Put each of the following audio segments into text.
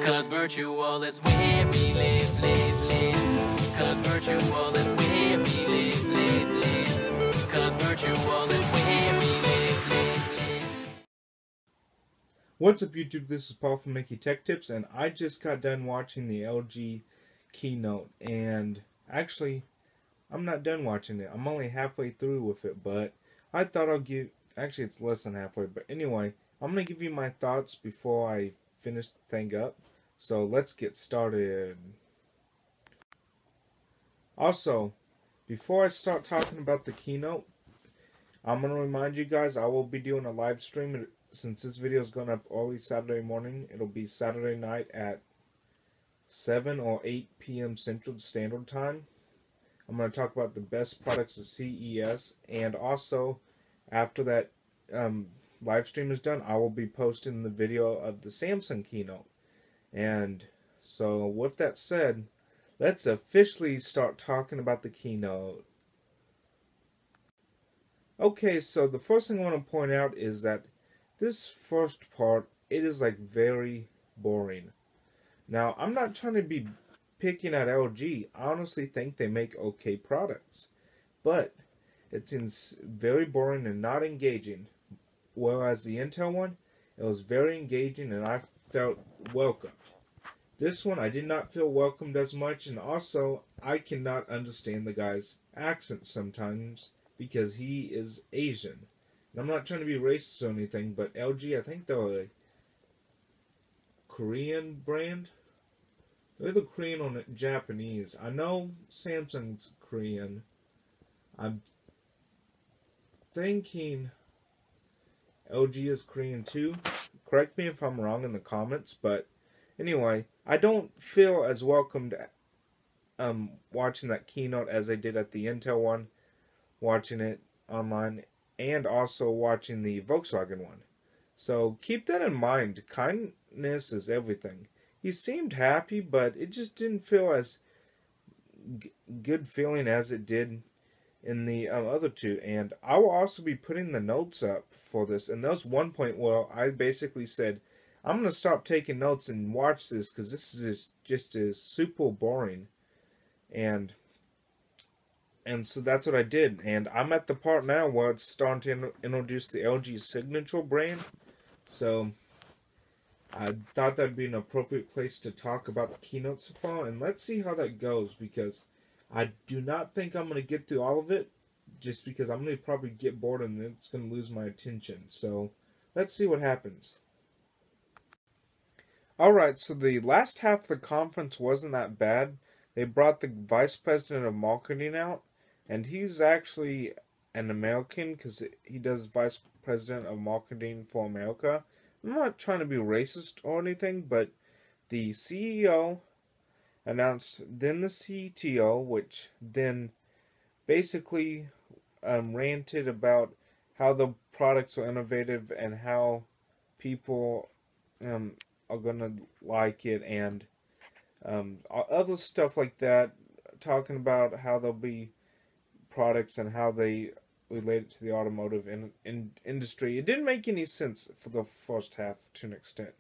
Cause virtual is where we live, live, live. Cause virtual is where we live, live, live. Cause virtual is where we live, live, live. What's up, YouTube? This is Paul from Mickey Tech Tips, and I just got done watching the LG Keynote, and actually, I'm not done watching it. I'm only halfway through with it, but I thought I'll give, actually it's less than halfway, but anyway, I'm going to give you my thoughts before I finish the thing up. So let's get started. Also, before I start talking about the Keynote, I'm going to remind you guys I will be doing a live stream. Since this video is going up early Saturday morning, it'll be Saturday night at 7 or 8 p.m. Central Standard Time. I'm going to talk about the best products at CES, and also after that live stream is done, I will be posting the video of the Samsung Keynote. And so with that said, let's officially start talking about the Keynote. Okay, so the first thing I want to point out is that this first part, it is like very boring. Now, I'm not trying to be picking at LG. I honestly think they make okay products, but it's very boring and not engaging. Whereas the Intel one, it was very engaging and I felt welcomed. This one, I did not feel welcomed as much, and also I cannot understand the guy's accent sometimes because he is Asian. And I'm not trying to be racist or anything, but LG, I think they're a Korean brand. They're either Korean or Japanese. I know Samsung's Korean. I'm thinking LG is Korean too. Correct me if I'm wrong in the comments, but anyway, I don't feel as welcomed watching that keynote as I did at the Intel one, watching it online, and also watching the Volkswagen one. So keep that in mind. Kindness is everything. He seemed happy, but it just didn't feel as good feeling as it did in the other two. And I will also be putting the notes up for this. And there was one point where I basically said, I'm going to stop taking notes and watch this because this is just super boring. And so that's what I did. And I'm at the part now where it's starting to introduce the LG Signature brand. So I thought that'd be an appropriate place to talk about the keynote so far, and let's see how that goes, because I do not think I'm going to get through all of it, just because I'm going to probably get bored and it's going to lose my attention. So let's see what happens. Alright, so the last half of the conference wasn't that bad. They brought the Vice President of Marketing out, and he's actually an American because he does Vice President of Marketing for America. I'm not trying to be racist or anything, but the CEO announced, then the CTO, which then basically ranted about how the products are innovative and how people are going to like it, and other stuff like that, talking about how there'll be products and how they related to the automotive industry. It didn't make any sense for the first half to an extent.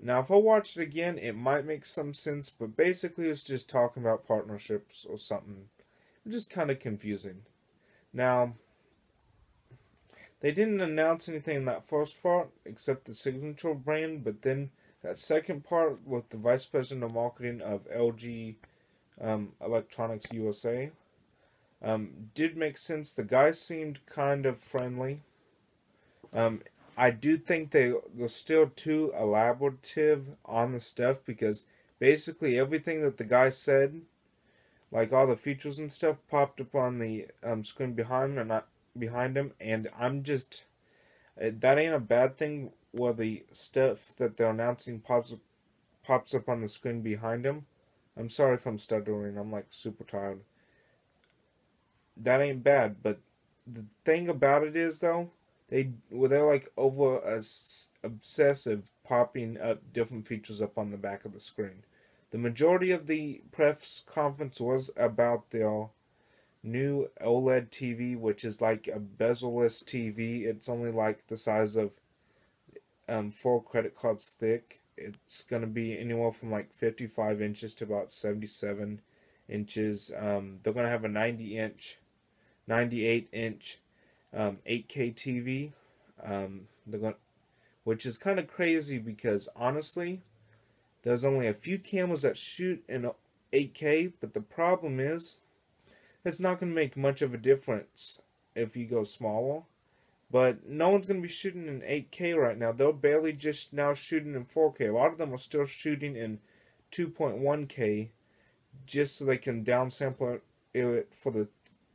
Now, if I watch it again, it might make some sense, but basically it's just talking about partnerships or something. It's just kind of confusing. Now, they didn't announce anything in that first part except the Signature brand, but then that second part with the Vice President of Marketing of LG Electronics USA, did make sense. The guy seemed kind of friendly. I do think they're still too elaborative on the stuff, because basically everything that the guy said, like all the features and stuff, popped up on the screen behind him, and I'm just, that ain't a bad thing where the stuff that they're announcing pops up on the screen behind him. I'm sorry if I'm stuttering. I'm like super tired. That ain't bad, but the thing about it is, though, they're like over obsessive popping up different features up on the back of the screen. The majority of the press conference was about their new OLED TV, which is like a bezel-less TV. It's only like the size of 4 credit cards thick. it's going to be anywhere from like 55 inches to about 77 inches. They're going to have a 98 inch 8K TV. They're going, which is kind of crazy because honestly, there's only a few cameras that shoot in 8K, but the problem is it's not going to make much of a difference if you go smaller. But no one's going to be shooting in 8K right now. They're barely just now shooting in 4K. A lot of them are still shooting in 2.1K just so they can downsample it for the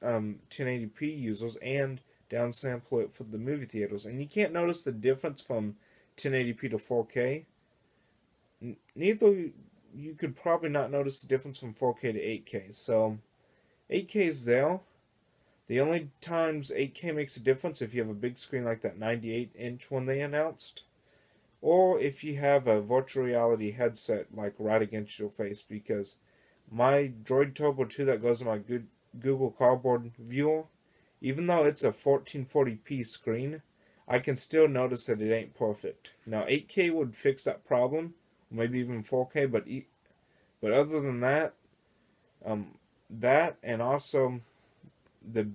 1080p users and downsample it for the movie theaters. And you can't notice the difference from 1080p to 4K. Neither you could probably not notice the difference from 4K to 8K. So 8K is there. The only times 8K makes a difference if you have a big screen like that 98-inch one they announced, or if you have a virtual reality headset like right against your face, because my Droid Turbo 2 that goes in my Google Cardboard viewer, even though it's a 1440p screen, I can still notice that it ain't perfect. Now 8K would fix that problem, maybe even 4K, but other than that, that and also the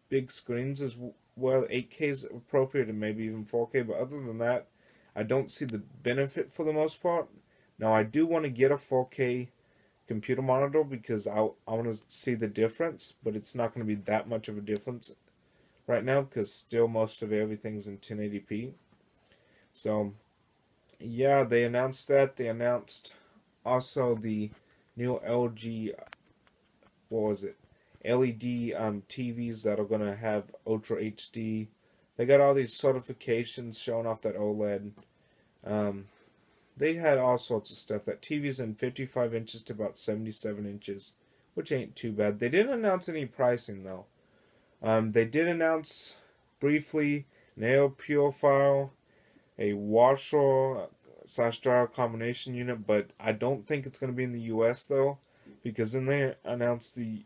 big screens as well, 8K is appropriate and maybe even 4K, but other than that, I don't see the benefit for the most part. Now I do want to get a 4K computer monitor because I want to see the difference, but it's not going to be that much of a difference right now because still most of everything's in 1080p. So yeah, they announced that. They announced also the new LG, what was it, LED TVs that are going to have Ultra HD. They got all these certifications showing off that OLED. They had all sorts of stuff. That TV's in 55 inches to about 77 inches, which ain't too bad. They didn't announce any pricing, though. They did announce briefly an air purifier, a washer / dryer combination unit, but I don't think it's going to be in the US, though, because then they announced the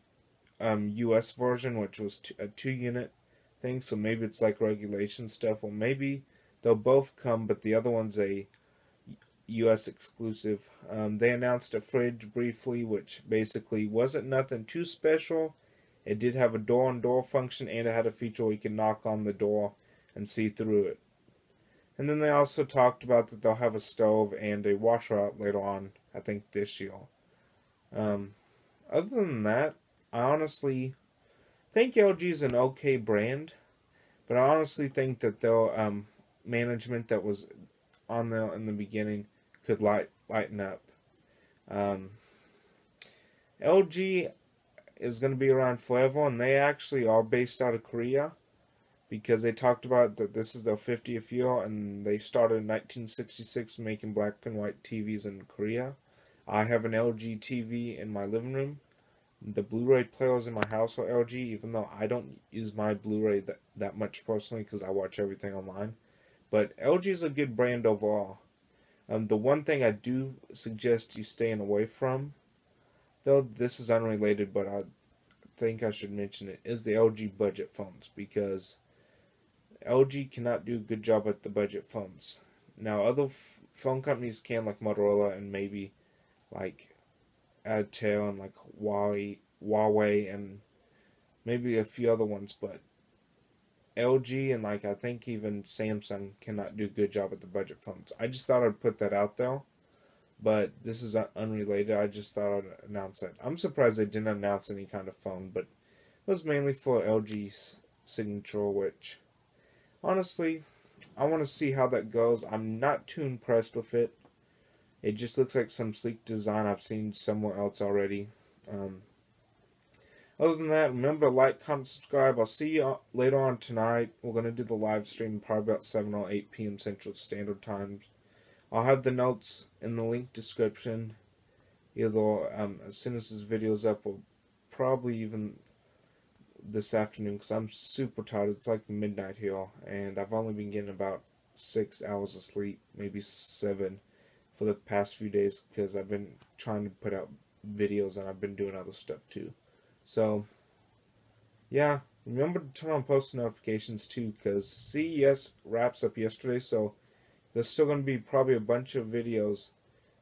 US version, which was a 2-unit thing, so maybe it's like regulation stuff, or maybe they'll both come, but the other one's a US exclusive. They announced a fridge briefly, which basically wasn't nothing too special. It did have a door-on-door function, and it had a feature where you can knock on the door and see through it. And then they also talked about that they'll have a stove and a washer out later on, I think this year. Other than that, I honestly think LG is an okay brand, but I honestly think that their management that was on there in the beginning could lighten up. LG is going to be around forever, and they actually are based out of Korea because they talked about that this is their 50th year, and they started in 1966 making black and white TVs in Korea. I have an LG TV in my living room. The Blu-ray players in my house are LG, even though I don't use my Blu-ray that much personally because I watch everything online. But LG is a good brand overall. The one thing I do suggest you staying away from, though this is unrelated, but I think I should mention it, is the LG budget phones, because LG cannot do a good job at the budget phones. Now, other phone companies can, like Motorola and maybe like Adtel and like Huawei and maybe a few other ones, but LG and like I think even Samsung cannot do a good job at the budget phones. I just thought I'd put that out there, but this is unrelated. I just thought I'd announce that. I'm surprised they didn't announce any kind of phone, but it was mainly for LG's signature, which honestly, I want to see how that goes. I'm not too impressed with it. It just looks like some sleek design I've seen somewhere else already. Other than that, remember to like, comment, subscribe. I'll see you later on tonight. We're going to do the live stream probably about 7 or 8 p.m. Central Standard Time. I'll have the notes in the link description. Either as soon as this video's up, or probably even this afternoon, because I'm super tired. It's like midnight here, and I've only been getting about 6 hours of sleep, maybe 7, for the past few days, because I've been trying to put out videos, and I've been doing other stuff too. So, yeah, remember to turn on post notifications too, because CES wraps up yesterday, so there's still going to be probably a bunch of videos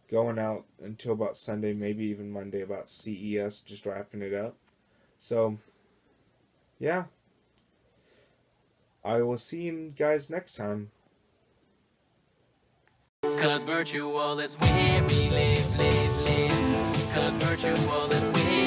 going out until about Sunday, maybe even Monday, about CES, just wrapping it up. So, yeah. I will see you guys next time. Cause virtual is where we live, live, live. Cause virtual is where